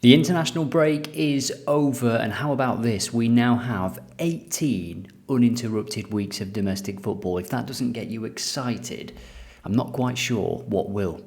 The international break is over, and how about this? We now have 18 uninterrupted weeks of domestic football. If that doesn't get you excited, I'm not quite sure what will.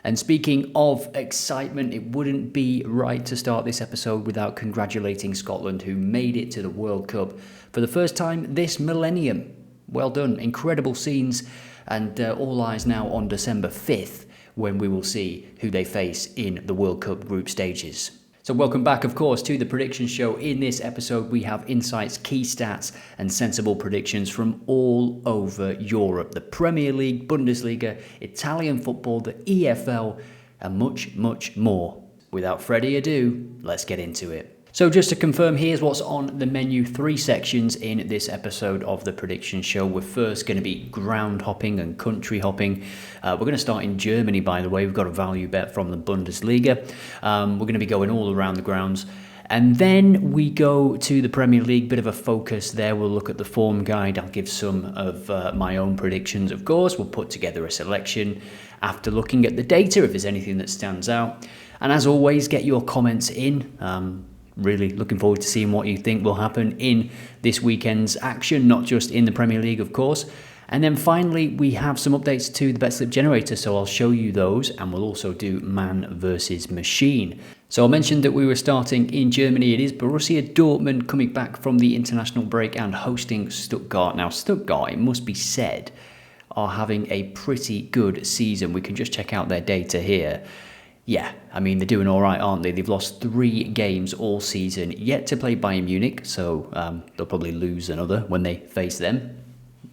And speaking of excitement, it wouldn't be right to start this episode without congratulating Scotland, who made it to the World Cup for the first time this millennium. Well done, incredible scenes, and all eyes now on December 5th, when we will see who they face in the World Cup group stages. So welcome back, of course, to the prediction show. In this episode, we have insights, key stats, and sensible predictions from all over Europe. The Premier League, Bundesliga, Italian football, the EFL, and much, much more. Without further ado, let's get into it. So just to confirm, here's what's on the menu. 3 sections in this episode of the prediction show. We're first going to be ground hopping and country hopping. We're going to start in Germany, by the way. We've got a value bet from the Bundesliga. We're going to be going all around the grounds. And then we go to the Premier League, bit of a focus there. We'll look at the form guide. I'll give some of my own predictions, of course. We'll put together a selection after looking at the data, if there's anything that stands out. And as always, get your comments in. Really looking forward to seeing what you think will happen in this weekend's action, not just in the Premier League, of course. And then finally, we have some updates to the bet slip generator, so I'll show you those, and we'll also do man versus machine. So I mentioned that we were starting in Germany. It is Borussia Dortmund coming back from the international break and hosting Stuttgart. Now, Stuttgart, it must be said, are having a pretty good season. We can just check out their data here. Yeah, I mean, they're doing all right, aren't they? They've lost 3 games all season, yet to play Bayern Munich, so they'll probably lose another when they face them.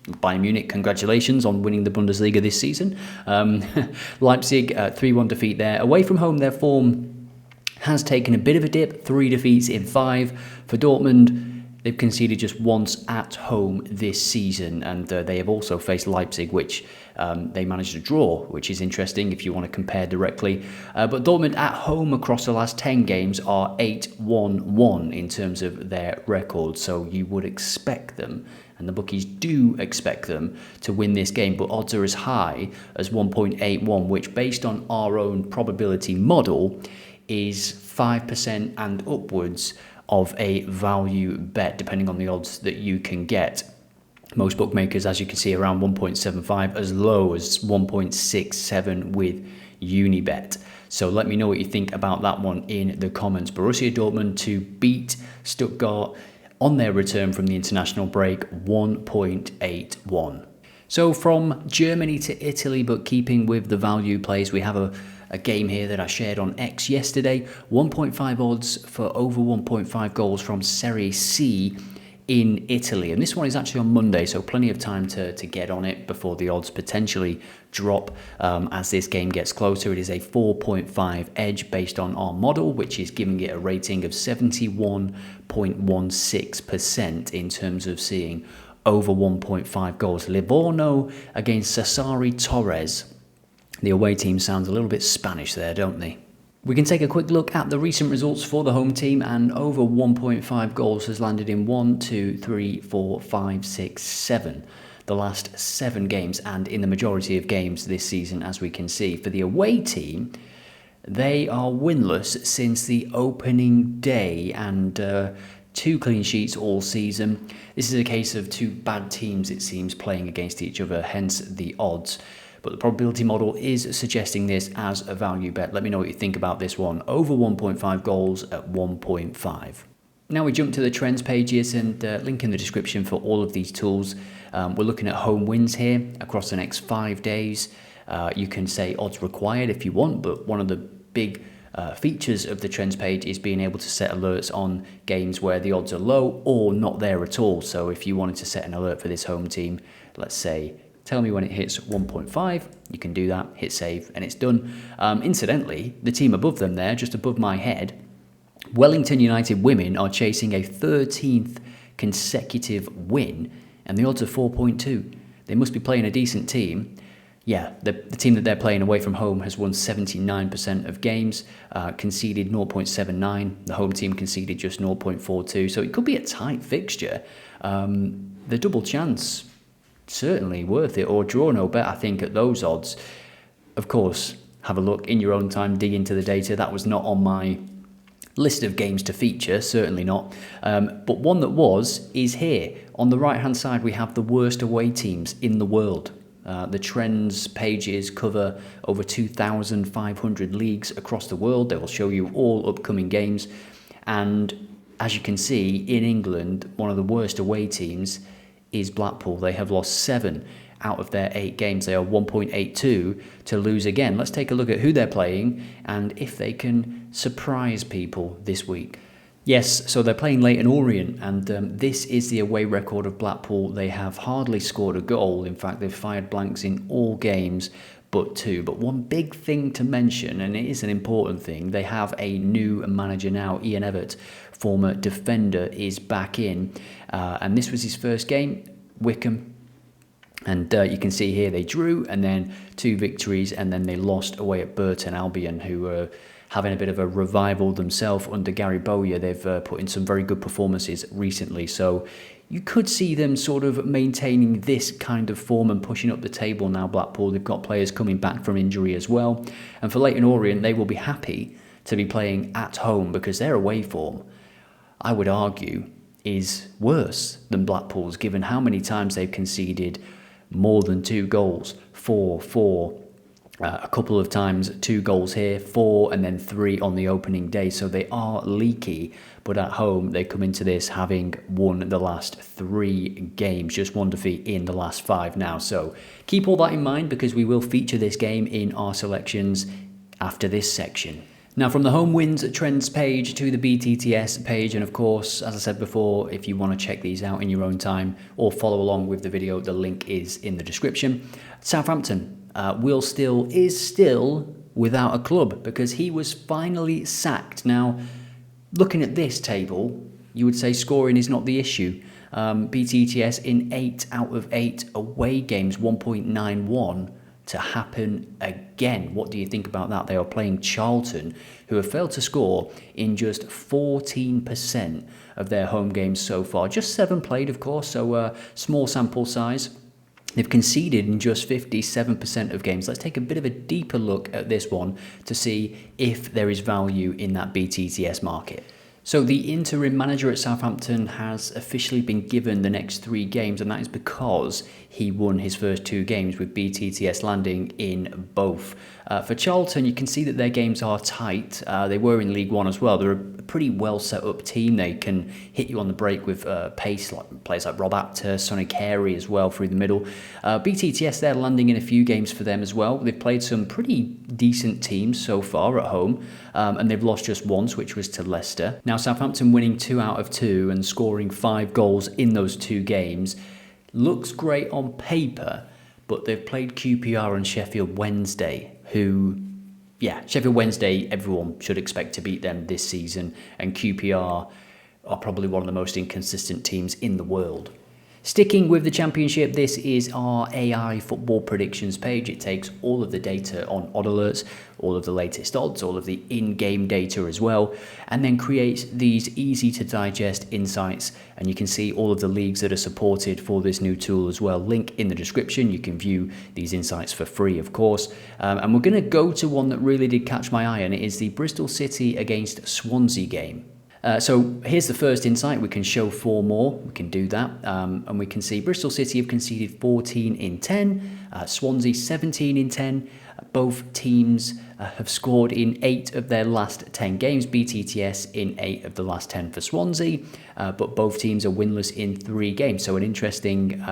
Bayern Munich, congratulations on winning the Bundesliga this season. Leipzig, 3-1 defeat there. Away from home, their form has taken a bit of a dip, 3 defeats in 5. For Dortmund, they've conceded just once at home this season, and they have also faced Leipzig, which they managed to draw, which is interesting if you want to compare directly. But Dortmund at home across the last 10 games are 8-1-1 in terms of their record, so you would expect them, and the bookies do expect them, to win this game, but odds are as high as 1.81, which based on our own probability model is 5% and upwards of a value bet, depending on the odds that you can get. Most bookmakers, as you can see, around 1.75, as low as 1.67 with Unibet. So let me know what you think about that one in the comments. Borussia Dortmund to beat Stuttgart on their return from the international break, 1.81. So from Germany to Italy, but keeping with the value plays, we have a game here that I shared on X yesterday. 1.5 odds for over 1.5 goals from Serie C in Italy. And this one is actually on Monday, so plenty of time to get on it before the odds potentially drop as this game gets closer. It is a 4.5 edge based on our model, which is giving it a rating of 71.16% in terms of seeing over 1.5 goals. Livorno against Serie Torres. The away team sounds a little bit Spanish there, don't they? We can take a quick look at the recent results for the home team, and over 1.5 goals has landed in 1, 2, 3, 4, 5, 6, 7. The last 7 games, and in the majority of games this season, as we can see. For the away team, they are winless since the opening day, and 2 clean sheets all season. This is a case of 2 bad teams, it seems, playing against each other, hence the odds. But the probability model is suggesting this as a value bet. Let me know what you think about this one. Over 1.5 goals at 1.5. Now we jump to the trends pages, and link in the description for all of these tools. We're looking at home wins here across the next 5 days. You can say odds required if you want, but one of the big features of the trends page is being able to set alerts on games where the odds are low or not there at all. So if you wanted to set an alert for this home team, let's say, tell me when it hits 1.5, you can do that, hit save, and it's done. Incidentally, the team above them there, just above my head, Wellington United women are chasing a 13th consecutive win, and the odds are 4.2. They must be playing a decent team. Yeah, the team that they're playing away from home has won 79% of games, conceded 0.79. The home team conceded just 0.42, so it could be a tight fixture. The double chance, certainly worth it, or draw no bet, I think, at those odds. Of course, have a look in your own time, dig into the data. That was not on my list of games to feature, certainly not. But one that is here. On the right-hand side, we have the worst away teams in the world. The trends pages cover over 2,500 leagues across the world. They will show you all upcoming games. And as you can see, in England, one of the worst away teams is Blackpool. They have lost 7 out of their 8 games. They are 1.82 to lose again. Let's take a look at who they're playing and if they can surprise people this week. Yes, so they're playing Leighton Orient, and this is the away record of Blackpool. They have hardly scored a goal. In fact, they've fired blanks in all games but 2. But one big thing to mention, and it is an important thing, they have a new manager now. Ian Evatt, former defender, is back in. And this was his first game, Wycombe. And you can see here they drew, and then 2 victories, and then they lost away at Burton Albion, who were having a bit of a revival themselves under Gary Bowyer. They've put in some very good performances recently. So you could see them sort of maintaining this kind of form and pushing up the table now, Blackpool. They've got players coming back from injury as well. And for Leighton Orient, they will be happy to be playing at home because their away form, I would argue, is worse than Blackpool's, given how many times they've conceded more than 2 goals. 4, a couple of times 2 goals here, 4 and then 3 on the opening day. So they are leaky, but at home they come into this having won the last 3 games, just 1 defeat in the last 5 now. So keep all that in mind because we will feature this game in our selections after this section. Now, from the home wins trends page to the BTTS page, and of course, as I said before, if you want to check these out in your own time or follow along with the video, the link is in the description. Southampton is still without a club because he was finally sacked. Now, looking at this table, you would say scoring is not the issue. BTTS in 8 out of 8 away games, 1.91 to happen again. What do you think about that? They are playing Charlton, who have failed to score in just 14% of their home games so far. Just 7 played, of course, so small sample size. They've conceded in just 57% of games. Let's take a bit of a deeper look at this one to see if there is value in that BTTS market. So the interim manager at Southampton has officially been given the next 3 games, and that is because he won his first 2 games with BTTS landing in both. For Charlton, you can see that their games are tight. They were in League One as well. They're a pretty well set up team. They can hit you on the break with pace, like players like Rob Apter, Sonny Carey as well through the middle. BTTS, they're landing in a few games for them as well. They've played some pretty decent teams so far at home, and they've lost just once, which was to Leicester. Now, Southampton winning 2 out of 2 and scoring 5 goals in those 2 games looks great on paper, but they've played QPR and Sheffield Wednesday, who, Sheffield Wednesday, everyone should expect to beat them this season, and QPR are probably one of the most inconsistent teams in the world. Sticking with the Championship, this is our AI football predictions page. It takes all of the data on OddAlerts, all of the latest odds, all of the in-game data as well, and then creates these easy-to-digest insights. And you can see all of the leagues that are supported for this new tool as well. Link in the description. You can view these insights for free, of course. And we're going to go to one that really did catch my eye, and it is the Bristol City against Swansea game. So here's the first insight. We can show 4 more. We can do that. And we can see Bristol City have conceded 14 in 10. Swansea 17 in 10. Both teams have scored in 8 of their last 10 games. BTTS in 8 of the last 10 for Swansea. But both teams are winless in 3 games. So an interesting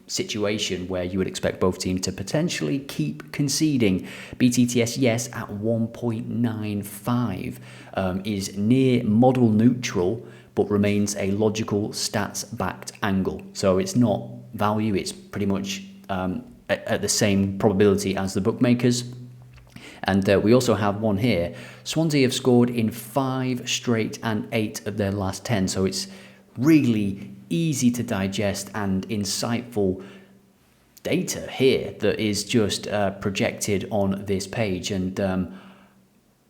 situation where you would expect both teams to potentially keep conceding. BTTS, yes, at 1.95 is near model neutral, but remains a logical stats-backed angle. So it's not value, it's pretty much at the same probability as the bookmakers. And we also have one here. Swansea have scored in 5 straight and 8 of their last 10. So it's really easy to digest and insightful data here that is just projected on this page. And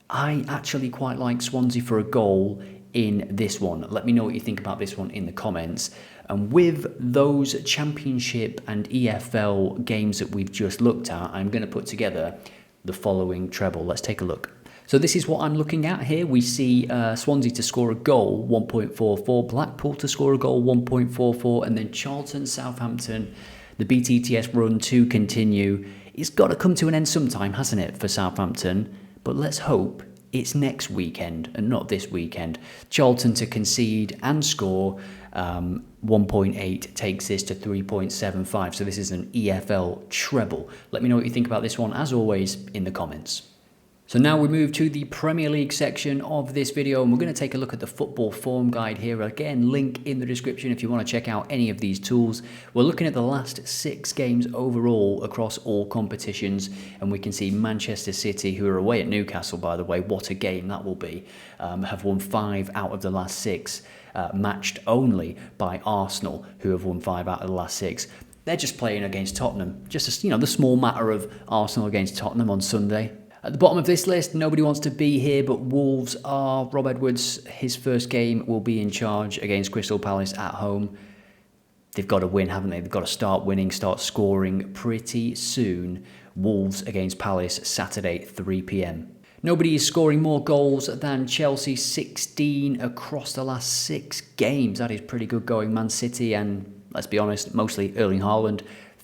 I actually quite like Swansea for a goal in this one. Let me know what you think about this one in the comments. And with those Championship and EFL games that we've just looked at, I'm going to put together the following treble. Let's take a look. So this is what I'm looking at here. We see Swansea to score a goal, 1.44, Blackpool to score a goal, 1.44, and then Charlton, Southampton, the BTTS run to continue. It's got to come to an end sometime, hasn't it, for Southampton? But let's hope it's next weekend and not this weekend. Charlton to concede and score. 1.8 takes this to 3.75. So this is an EFL treble. Let me know what you think about this one, as always, in the comments. So now we move to the Premier League section of this video, and we're going to take a look at the football form guide here. Again, link in the description if you want to check out any of these tools. We're looking at the last 6 games overall across all competitions, and we can see Manchester City, who are away at Newcastle, by the way, what a game that will be, have won 5 out of the last 6, matched only by Arsenal, who have won 5 out of the last 6. They're just playing against Tottenham, just the small matter of Arsenal against Tottenham on Sunday. At the bottom of this list, nobody wants to be here, but Wolves are. Rob Edwards, his first game will be in charge against Crystal Palace at home. They've got to win, haven't they? They've got to start winning, start scoring pretty soon. Wolves against Palace, Saturday, 3 p.m. Nobody is scoring more goals than Chelsea, 16 across the last 6 games. That is pretty good going. Man City and, let's be honest, mostly Erling Haaland,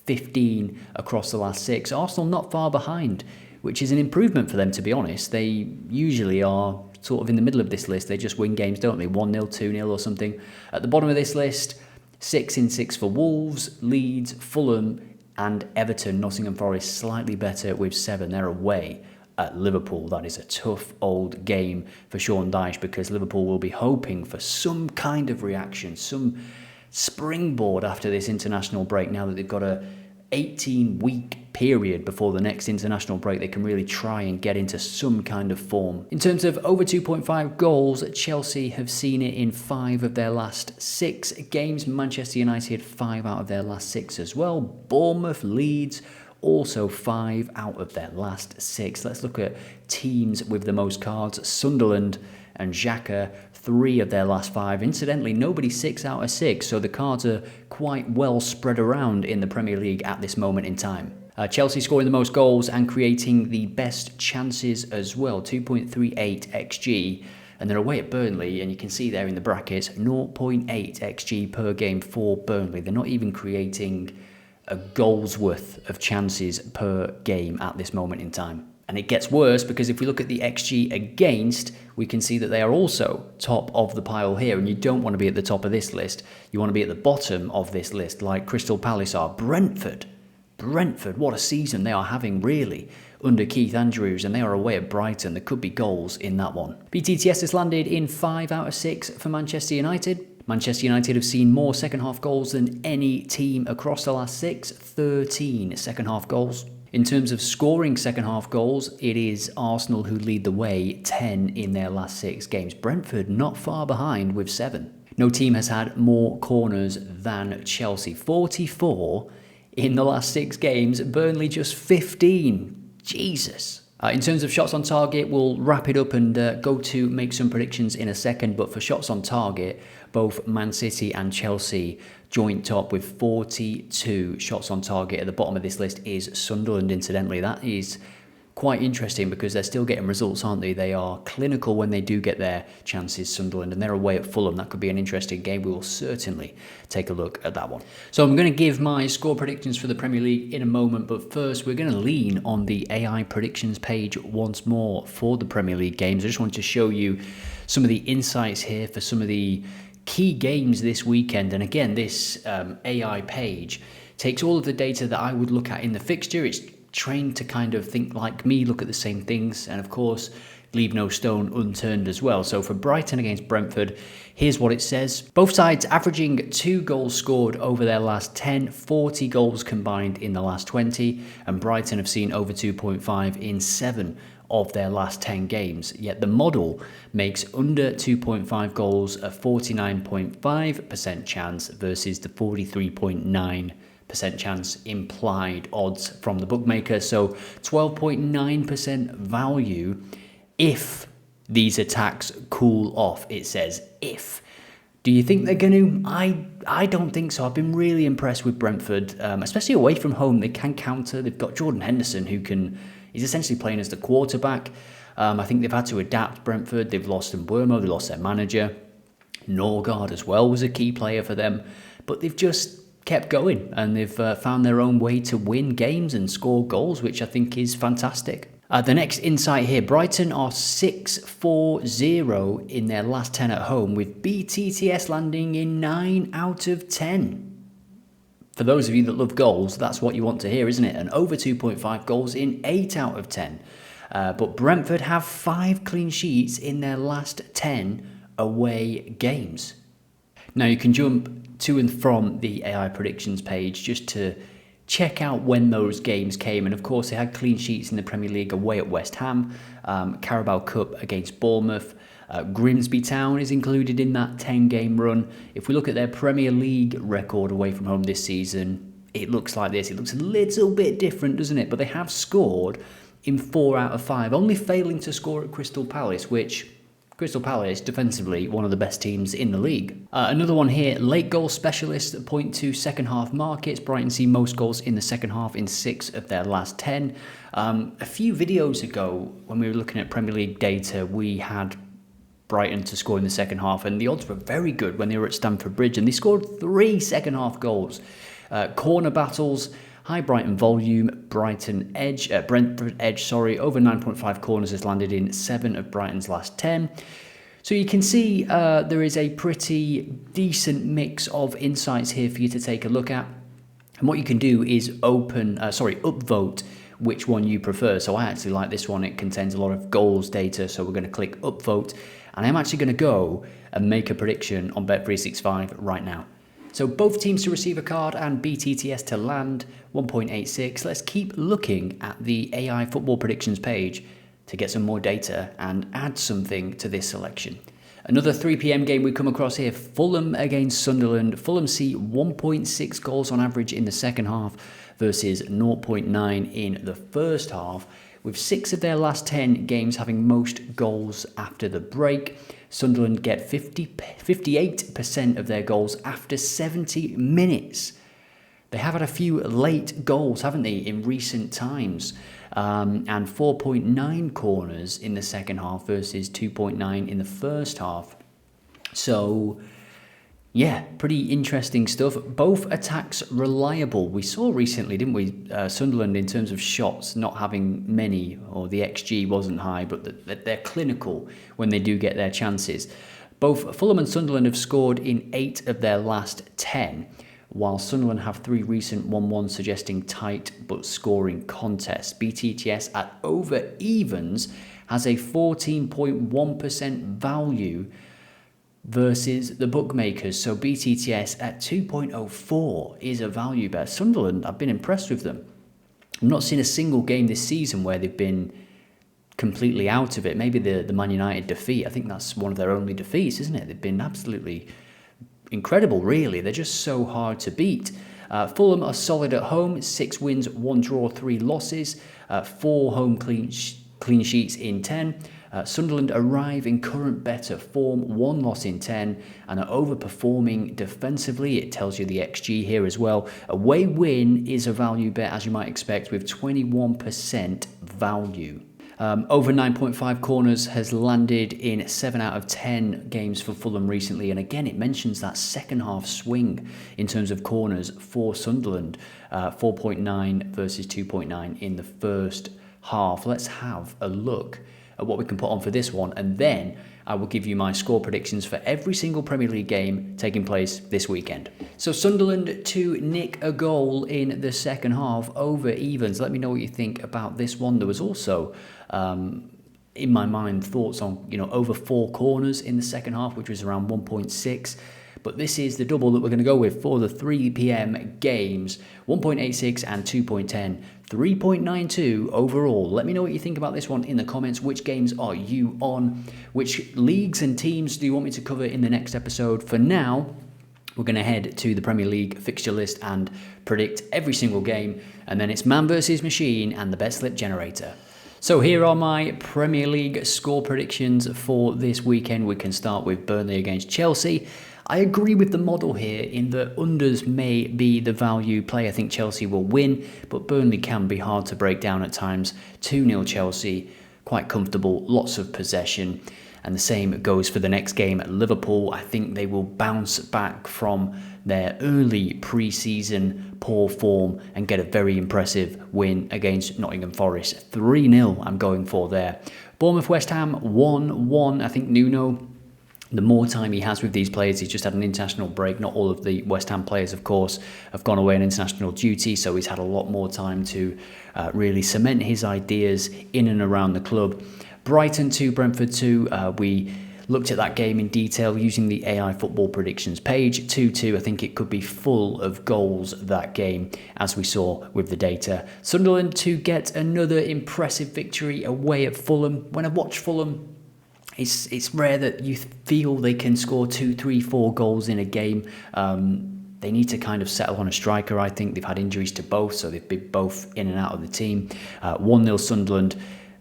15 across the last 6. Arsenal not far behind, which is an improvement for them, to be honest. They usually are sort of in the middle of this list. They just win games, don't they? 1-0, 2-0 or something. At the bottom of this list, 6 in 6 for Wolves, Leeds, Fulham and Everton. Nottingham Forest slightly better with 7. They're away at Liverpool. That is a tough old game for Sean Dyche, because Liverpool will be hoping for some kind of reaction, some springboard after this international break, now that they've got a 18-week period before the next international break. They can really try and get into some kind of form. In terms of over 2.5 goals, Chelsea have seen it in 5 of their last 6 games. Manchester United 5 out of their last 6 as well. Bournemouth, Leeds, also 5 out of their last 6. Let's look at teams with the most cards. Sunderland and Xhaka, 3 of their last 5. Incidentally, nobody 6 out of 6, so the cards are quite well spread around in the Premier League at this moment in time. Chelsea scoring the most goals and creating the best chances as well, 2.38 XG. And they're away at Burnley, and you can see there in the brackets, 0.8 XG per game for Burnley. They're not even creating a goal's worth of chances per game at this moment in time. And it gets worse, because if we look at the XG against, we can see that they are also top of the pile here. And you don't want to be at the top of this list. You want to be at the bottom of this list, like Crystal Palace are. Brentford, what a season they are having, really, under Keith Andrews, and they are away at Brighton. There could be goals in that one. BTTS has landed in 5 out of 6 for Manchester United. Manchester United have seen more second-half goals than any team across the last 6, 13 second-half goals. In terms of scoring second-half goals, it is Arsenal who lead the way, 10 in their last 6 games. Brentford not far behind with 7. No team has had more corners than Chelsea, 44 in the last 6 games. Burnley just 15. Jesus. In terms of shots on target, we'll wrap it up and go to make some predictions in a second. But for shots on target, both Man City and Chelsea joint top with 42 shots on target. At the bottom of this list is Sunderland, incidentally. That is quite interesting, because they're still getting results, aren't they? They are clinical when they do get their chances, Sunderland, and they're away at Fulham. That could be an interesting game. We will certainly take a look at that one. So I'm going to give my score predictions for the Premier League in a moment, but first we're going to lean on the AI predictions page once more for the Premier League games. I just wanted to show you some of the insights here for some of the key games this weekend. And again, this AI page takes all of the data that I would look at in the fixture. It's trained to kind of think like me, look at the same things, and of course leave no stone unturned as well. So for Brighton against Brentford, here's what it says. Both sides averaging 2 goals scored over their last 10, 40 goals combined in the last 20, and Brighton have seen over 2.5 in 7 of their last 10 games. Yet the model makes under 2.5 goals a 49.5% chance versus the 43.9% chance implied odds from the bookmaker. So 12.9% value if these attacks cool off. It says if. Do you think they're going to? I don't think so. I've been really impressed with Brentford, especially away from home. They can counter. They've got Jordan Henderson, who he's essentially playing as the quarterback. I think they've had to adapt Brentford. They've lost Mbeumo, they lost their manager. Norgard as well was a key player for them. But they've just kept going and they've found their own way to win games and score goals, which I think is fantastic. The next insight here, Brighton are 6-4-0 in their last 10 at home, with BTTS landing in 9 out of 10. For those of you that love goals, that's what you want to hear, isn't it? And over 2.5 goals in 8 out of 10. But Brentford have 5 clean sheets in their last 10 away games. Now you can jump to and from the AI predictions page just to check out when those games came. And of course, they had clean sheets in the Premier League away at West Ham, Carabao Cup against Bournemouth. Grimsby Town is included in that 10-game run. If we look at their Premier League record away from home this season, it looks like this. It looks a little bit different, doesn't it? But they have scored in 4 out of 5, only failing to score at Crystal Palace, which Crystal Palace, defensively, one of the best teams in the league. Another one here, late goal specialists point to second half markets. Brighton see most goals in the second half in 6 of their last 10. A few videos ago, when we were looking at Premier League data, we had Brighton to score in the second half, and the odds were very good when they were at Stamford Bridge, and they scored 3 second half goals. Corner battles, high Brighton volume, Brentford edge, over 9.5 corners has landed in 7 of Brighton's last 10. So you can see there is a pretty decent mix of insights here for you to take a look at. And what you can do is upvote which one you prefer. So I actually like this one. It contains a lot of goals data. So we're going to click upvote. And I'm actually going to go and make a prediction on Bet365 right now. So both teams to receive a card and BTTS to land, 1.86. Let's keep looking at the AI football predictions page to get some more data and add something to this selection. Another 3 p.m. game we come across here, Fulham against Sunderland. Fulham see 1.6 goals on average in the second half versus 0.9 in the first half, with 6 of their last 10 games having most goals after the break. Sunderland get 58% of their goals after 70 minutes. They have had a few late goals, haven't they, in recent times? And 4.9 corners in the second half versus 2.9 in the first half. So, yeah, pretty interesting stuff. Both attacks reliable. We saw recently, didn't we, Sunderland in terms of shots not having many, or the XG wasn't high, but they're clinical when they do get their chances. Both Fulham and Sunderland have scored in 8 of their last 10, while Sunderland have 3 recent 1-1 suggesting tight but scoring contests. BTTS at over evens has a 14.1% value versus the bookmakers. So BTTS at 2.04 is a value bet. Sunderland, I've been impressed with them. I've not seen a single game this season where they've been completely out of it. Maybe the Man United defeat. I think that's one of their only defeats, isn't it? They've been absolutely incredible, really. They're just so hard to beat. Fulham are solid at home, 6 wins, 1 draw, 3 losses, 4 home clean sheets in 10. Sunderland arrive in current better form, 1 loss in 10, and are overperforming defensively. It tells you the XG here as well. Away win is a value bet, as you might expect, with 21% value. Over 9.5 corners has landed in 7 out of 10 games for Fulham recently. And again, it mentions that second half swing in terms of corners for Sunderland. 4.9 versus 2.9 in the first half. Let's have a look at what we can put on for this one. And then I will give you my score predictions for every single Premier League game taking place this weekend. So Sunderland to nick a goal in the second half, over evens. Let me know what you think about this one. There was also, in my mind, thoughts on, over 4 corners in the second half, which was around 1.6. But this is the double that we're going to go with for the 3 p.m. games, 1.86 and 2.10. 3.92 overall. Let me know what you think about this one in the comments. Which games are you on? Which leagues and teams do you want me to cover in the next episode? For now, we're going to head to the Premier League fixture list and predict every single game. And then it's man versus machine and the bet slip generator. So here are my Premier League score predictions for this weekend. We can start with Burnley against Chelsea. I agree with the model here in that unders may be the value play. I think Chelsea will win, but Burnley can be hard to break down at times. 2-0 Chelsea, quite comfortable, lots of possession. And the same goes for the next game at Liverpool. I think they will bounce back from their early pre-season poor form and get a very impressive win against Nottingham Forest. 3-0 I'm going for there. Bournemouth West Ham 1-1. I think Nuno, the more time he has with these players, he's just had an international break. Not all of the West Ham players, of course, have gone away on international duty, so he's had a lot more time to really cement his ideas in and around the club. Brighton 2, Brentford 2. We looked at that game in detail using the AI football predictions page. 2-2. I think it could be full of goals, that game, as we saw with the data. Sunderland to get another impressive victory away at Fulham. When I watch Fulham, it's rare that you feel they can score 2, 3, 4 goals in a game. They need to kind of settle on a striker, I think. They've had injuries to both, so they've been both in and out of the team. 1-0 Sunderland.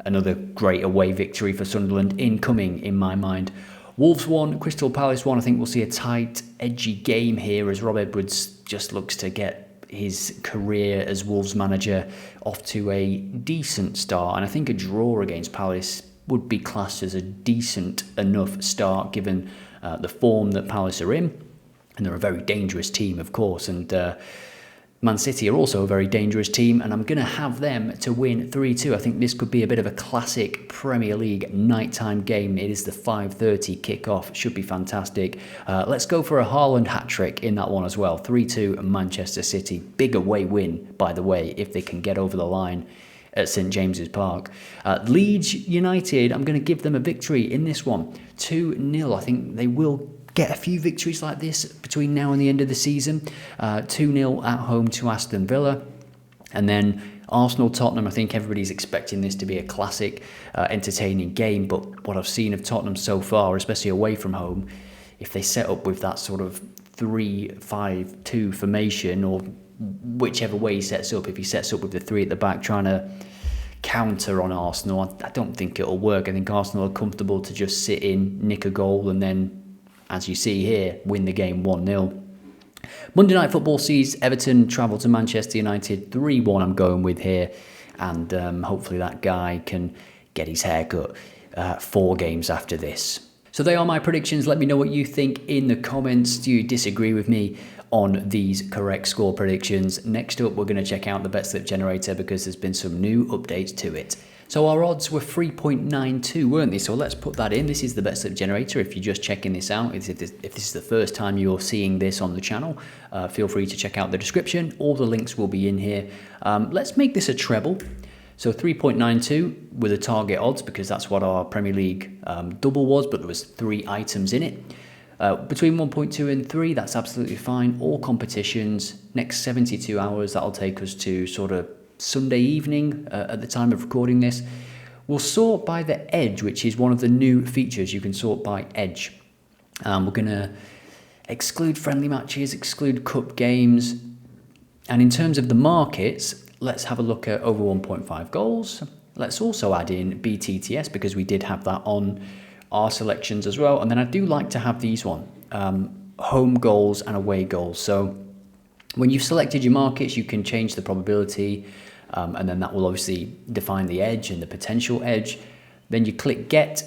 Another great away victory for Sunderland incoming in my mind. Wolves 1, Crystal Palace 1. I think we'll see a tight, edgy game here as Rob Edwards just looks to get his career as Wolves manager off to a decent start. And I think a draw against Palace would be classed as a decent enough start given the form that Palace are in. And they're a very dangerous team, of course. And Man City are also a very dangerous team, and I'm going to have them to win 3-2. I think this could be a bit of a classic Premier League nighttime game. It is the 5:30 kickoff. Should be fantastic. Let's go for a Haaland hat-trick in that one as well. 3-2 Manchester City. Big away win, by the way, if they can get over the line at St James's Park. Leeds United, I'm going to give them a victory in this one. 2-0. I think they will get a few victories like this between now and the end of the season. 2-0 at home to Aston Villa. And then Arsenal-Tottenham, I think everybody's expecting this to be a classic, entertaining game. But what I've seen of Tottenham so far, especially away from home, if they set up with that sort of 3-5-2 formation, or whichever way he sets up, if he sets up with the three at the back trying to counter on Arsenal, I don't think it'll work. I think Arsenal are comfortable to just sit in, nick a goal, and then, as you see here, win the game 1-0. Monday Night Football sees Everton travel to Manchester United. 3-1 I'm going with here. And hopefully that guy can get his hair cut 4 games after this. So they are my predictions. Let me know what you think in the comments. Do you disagree with me on these correct score predictions? Next up, we're going to check out the Bet Slip Generator because there's been some new updates to it. So our odds were 3.92, weren't they? So let's put that in. This is the Bet Slip Generator. If you're just checking this out, if this is the first time you're seeing this on the channel, feel free to check out the description. All the links will be in here. Let's make this a treble. So 3.92 were the target odds because that's what our Premier League double was, but there was 3 items in it. Between 1.2 and 3, that's absolutely fine. All competitions, next 72 hours, that'll take us to sort of Sunday evening at the time of recording this. We'll sort by the edge, which is one of the new features. You can sort by edge. We're going to exclude friendly matches, exclude cup games. And in terms of the markets, let's have a look at over 1.5 goals. Let's also add in BTTS because we did have that on our selections as well. And then I do like to have these home goals and away goals. So when you've selected your markets, you can change the probability, and then that will obviously define the edge and the potential edge. Then you click get,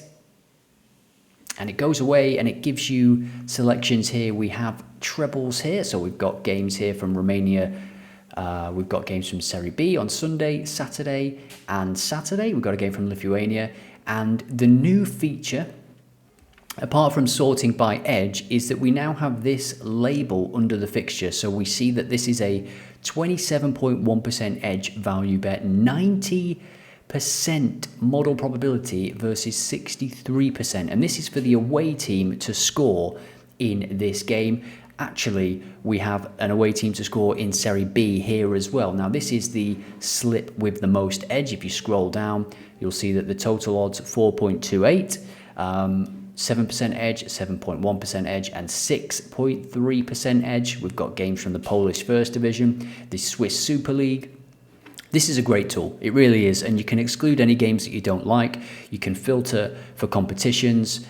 and it goes away and it gives you selections here. We have trebles here, so we've got games here from Romania. We've got games from Serie B on Sunday, Saturday, and Saturday. We've got a game from Lithuania. And the new feature, apart from sorting by edge, is that we now have this label under the fixture. So we see that this is a 27.1% edge value bet, 90% model probability versus 63%. And this is for the away team to score in this game. Actually, we have an away team to score in Serie B here as well. Now, this is the slip with the most edge. If you scroll down, you'll see that the total odds 4.28, 7% edge, 7.1% edge, and 6.3% edge. We've got games from the Polish First Division, the Swiss Super League. This is a great tool. It really is. And you can exclude any games that you don't like. You can filter for competitions.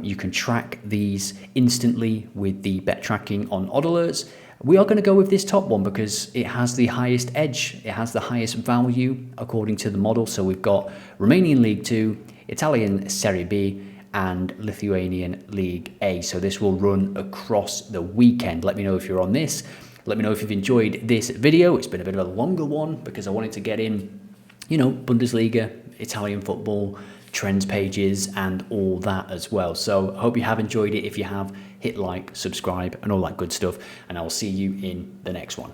You can track these instantly with the bet tracking on OddAlerts. We are going to go with this top one because it has the highest edge. It has the highest value according to the model. So we've got Romanian League 2, Italian Serie B, and Lithuanian League A. So this will run across the weekend. Let me know if you're on this. Let me know if you've enjoyed this video. It's been a bit of a longer one because I wanted to get in, you know, Bundesliga, Italian football, trends pages, and all that as well. So I hope you have enjoyed it. If you have, hit like, subscribe, and all that good stuff. And I will see you in the next one.